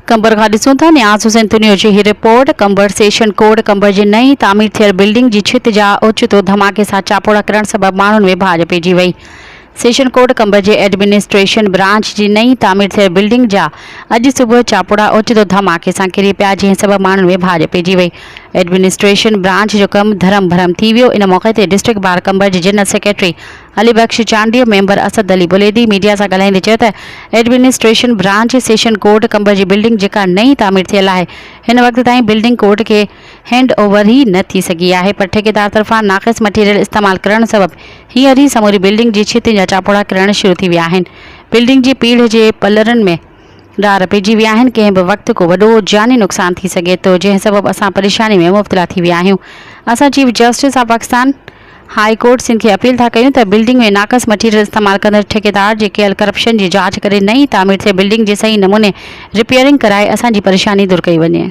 कंबर खां ॾिसूं था नियाज़ हुसैन तुनियो जी ही रिपोर्ट। कंबर सेशन कोर्ट कंबर जी नई तामीर थियल बिल्डिंग जी छित जा ओचितो धमाके सां चापोड़ा करण सबबि माण्हुनि में भाॼ पइजी वई। सेशन कोर्ट कंबर जे एडमिनिस्ट्रेशन ब्रांच जी नई तामीर थियल बिल्डिंग जा अॼु सुबुह चापोड़ा ओचितो धमाके सां किरी पिया, जंहिं सबबि माण्हुनि में भाॼ पइजी वई। एडमिनिस्ट्रेशन ब्रांच जो कमु धरम भरम थी वियो। इन मौक़े ते डिस्ट्रिक्ट बार कंबर जे जनरल सेक्रेटरी अली बख्श चांडियो मेंबर असद अली बुलेदी मीडिया सां ॻाल्हाईंदे चयो त एडमिनिस्ट्रेशन ब्रांच सेशन कोर्ट कंबर जी बिल्डिंग जेका नई तामीर थियल आहे, हिन वक़्त ताईं बिल्डिंग कोर्ट खे हैंड ओवर ई न थी सघी आहे, पर ठेकेदार तरफ़ां नाक़िस मटीरियल इस्तेमालु करण सबबि हींअर ई समूरी बिल्डिंग जी छितियुनि जा चापोड़ा किरण शुरू थी विया आहिनि। बिल्डिंग जी पीढ़ जे पलरनि में ॾार पइजी विया आहिनि। कंहिं बि वक़्तु को वॾो जानी नुक़सानु थी सघे थो, जंहिं सबबि असां परेशानी में मुब्तला थी विया आहियूं। असां chief justice of Pakistan high court Sindh खे अपील था कयूं त बिल्डिंग में नाक़िस मटीरियल इस्तेमालु कंदड़ ठेकेदार जे कयल करप्शन जी जांच करे नई तामीर थियल बिल्डिंग जे सही नमूने रिपेयरिंग कराए असांजी परेशानी दूर कई वञे।